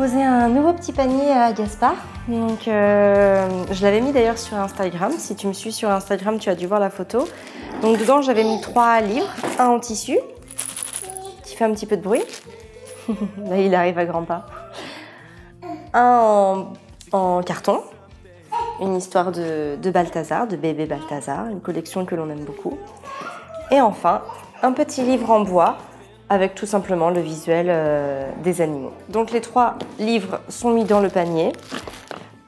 posé un nouveau petit panier à Gaspard. Donc, je l'avais mis d'ailleurs sur Instagram. Si tu me suis sur Instagram, tu as dû voir la photo. Donc dedans, j'avais mis 3 livres, un en tissu, qui fait un petit peu de bruit. Là, il arrive à grands pas. Un en carton, une histoire de Balthazar, de bébé Balthazar, une collection que l'on aime beaucoup. Et enfin, un petit livre en bois avec tout simplement le visuel des animaux. Donc les 3 livres sont mis dans le panier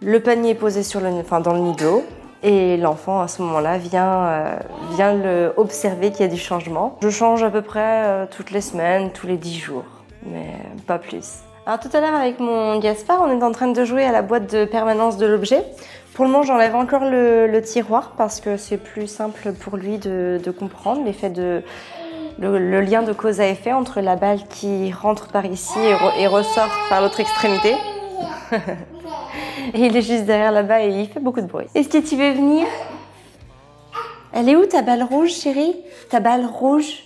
est posé sur dans le nid d'eau et l'enfant à ce moment-là vient observer qu'il y a du changement. Je change à peu près toutes les semaines, tous les 10 jours, mais pas plus. Alors tout à l'heure avec mon Gaspard, on est en train de jouer à la boîte de permanence de l'objet. Pour le moment, j'enlève encore le tiroir parce que c'est plus simple pour lui de comprendre l'effet le lien de cause à effet entre la balle qui rentre par ici et ressort par l'autre extrémité. Et il est juste derrière là-bas et il fait beaucoup de bruit. Est-ce que tu veux venir? Elle est où ta balle rouge, chérie? Ta balle rouge?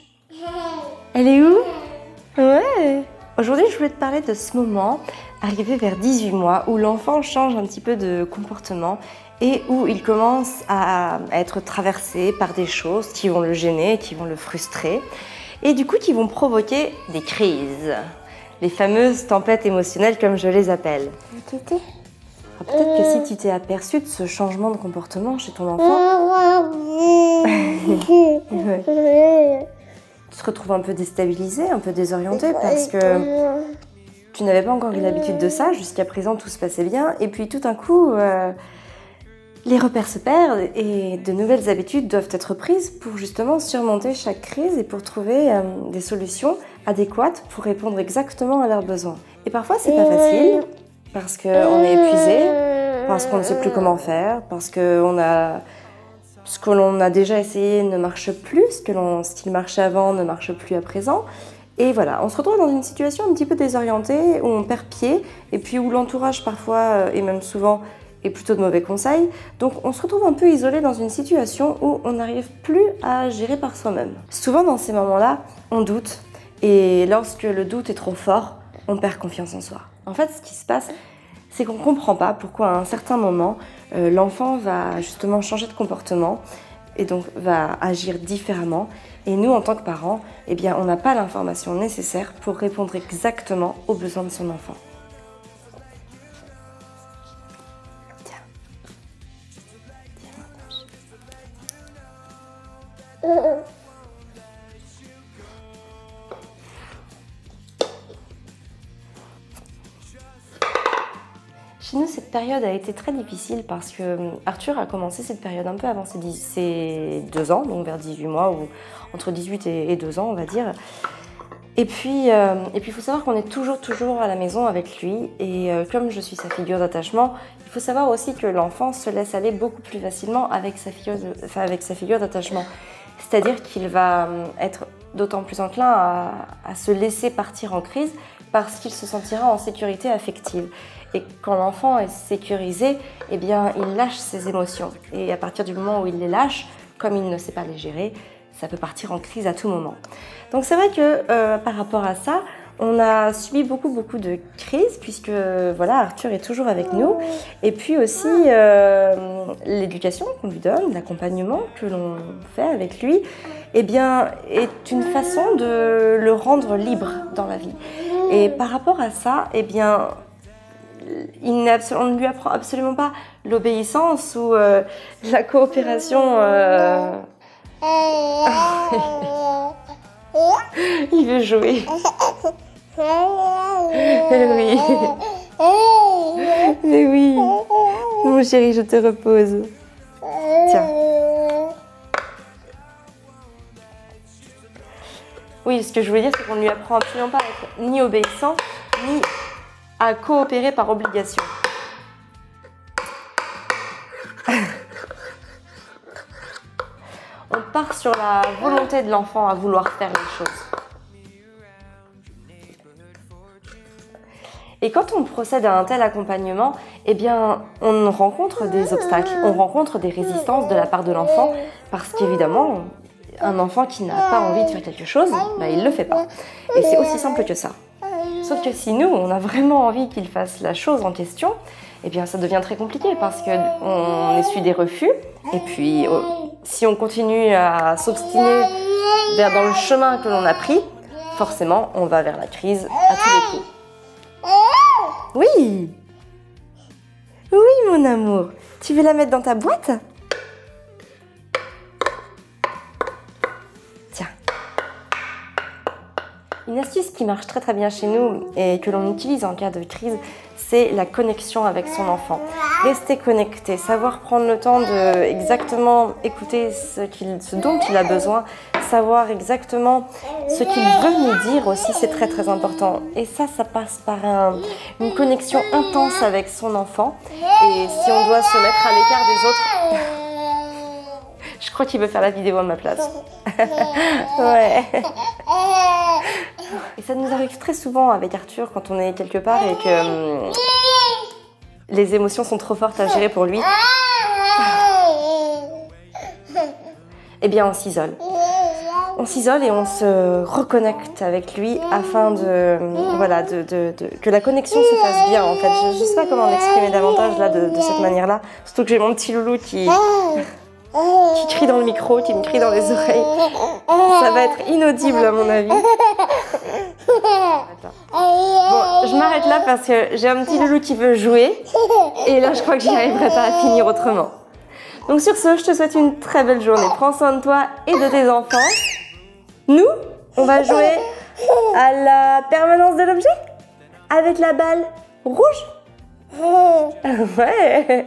Elle est où? Ouais. Aujourd'hui, je voulais te parler de ce moment arrivé vers 18 mois où l'enfant change un petit peu de comportement et où il commence à être traversé par des choses qui vont le gêner, qui vont le frustrer et du coup qui vont provoquer des crises. Les fameuses tempêtes émotionnelles comme je les appelle. Peut-être que si tu t'es aperçu de ce changement de comportement chez ton enfant, ouais. Tu te retrouves un peu déstabilisé, un peu désorienté parce que tu n'avais pas encore eu l'habitude de ça, jusqu'à présent tout se passait bien et puis tout d'un coup les repères se perdent et de nouvelles habitudes doivent être prises pour justement surmonter chaque crise et pour trouver des solutions adéquates pour répondre exactement à leurs besoins. Et parfois c'est pas facile parce qu'on est épuisé, parce qu'on ne sait plus comment faire, parce que ce que l'on a déjà essayé ne marche plus, ce qui marchait avant ne marche plus à présent. Et voilà, on se retrouve dans une situation un petit peu désorientée, où on perd pied, et puis où l'entourage parfois, et même souvent, est plutôt de mauvais conseils. Donc on se retrouve un peu isolé dans une situation où on n'arrive plus à gérer par soi-même. Souvent dans ces moments-là, on doute, et lorsque le doute est trop fort, on perd confiance en soi. En fait, ce qui se passe, c'est qu'on ne comprend pas pourquoi à un certain moment, l'enfant va justement changer de comportement et donc va agir différemment. Et nous, en tant que parents, eh bien, on n'a pas l'information nécessaire pour répondre exactement aux besoins de son enfant. Tiens. Chez nous, cette période a été très difficile parce que Arthur a commencé cette période un peu avant ses 2 ans, donc vers 18 mois, ou entre 18 et 2 ans, on va dire. Et puis, il faut savoir qu'on est toujours à la maison avec lui. Et comme je suis sa figure d'attachement, il faut savoir aussi que l'enfant se laisse aller beaucoup plus facilement avec sa figure d'attachement. C'est-à-dire qu'il va être d'autant plus enclin à se laisser partir en crise parce qu'il se sentira en sécurité affective. Et quand l'enfant est sécurisé, eh bien, il lâche ses émotions. Et à partir du moment où il les lâche, comme il ne sait pas les gérer, ça peut partir en crise à tout moment. Donc c'est vrai que par rapport à ça, on a subi beaucoup de crises puisque voilà, Arthur est toujours avec nous. Et puis aussi l'éducation qu'on lui donne, l'accompagnement que l'on fait avec lui, eh bien, est une façon de le rendre libre dans la vie. Et par rapport à ça, eh bien, on ne lui apprend absolument pas l'obéissance ou la coopération. Il veut jouer. Oui. Mais oui. Mon chéri, je te repose. Tiens. Oui, ce que je voulais dire, c'est qu'on ne lui apprend absolument pas à être ni obéissant, ni à coopérer par obligation. On part sur la volonté de l'enfant à vouloir faire les choses. Et quand on procède à un tel accompagnement, eh bien, on rencontre des obstacles, on rencontre des résistances de la part de l'enfant, parce qu'évidemment, un enfant qui n'a pas envie de faire quelque chose, bah, il ne le fait pas. Et c'est aussi simple que ça. Sauf que si nous, on a vraiment envie qu'il fasse la chose en question, eh bien ça devient très compliqué parce qu'on essuie des refus. Et puis, si on continue à s'obstiner dans le chemin que l'on a pris, forcément, on va vers la crise à tous les coups. Oui! Oui, mon amour. Tu veux la mettre dans ta boîte? Tiens. Une astuce qui marche très très bien chez nous et que l'on utilise en cas de crise, c'est la connexion avec son enfant. Rester connecté, savoir prendre le temps de exactement écouter ce dont il a besoin, savoir exactement ce qu'il veut nous dire aussi, c'est très très important. Et ça passe par une connexion intense avec son enfant. Et si on doit se mettre à l'écart des autres, je crois qu'il veut faire la vidéo à ma place. Ouais. Et ça nous arrive très souvent avec Arthur quand on est quelque part et que les émotions sont trop fortes à gérer pour lui. Eh bien, on s'isole. On s'isole et on se reconnecte avec lui afin que la connexion se fasse bien. En fait, je ne sais pas comment l'exprimer davantage là de cette manière-là. Surtout que j'ai mon petit loulou qui crie dans le micro, qui me crie dans les oreilles. Ça va être inaudible à mon avis. Bon, je m'arrête là parce que j'ai un petit loulou qui veut jouer. Et là, je crois que j'y arriverai pas à finir autrement. Donc sur ce, je te souhaite une très belle journée. Prends soin de toi et de tes enfants. Nous, on va jouer à la permanence de l'objet avec la balle rouge. Ouais. Ouais.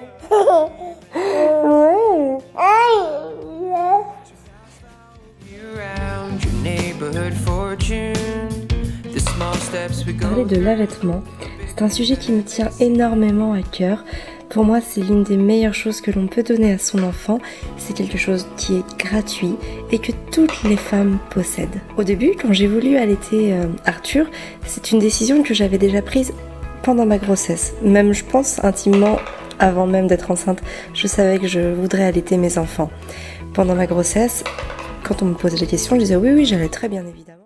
Parler de l'allaitement, c'est un sujet qui me tient énormément à cœur. Pour moi, c'est l'une des meilleures choses que l'on peut donner à son enfant. C'est quelque chose qui est gratuit et que toutes les femmes possèdent. Au début, quand j'ai voulu allaiter Arthur, c'est une décision que j'avais déjà prise pendant ma grossesse. Même, je pense, intimement, avant même d'être enceinte, je savais que je voudrais allaiter mes enfants. Pendant ma grossesse, quand on me posait des questions, je disais oui, j'allaiterais bien évidemment.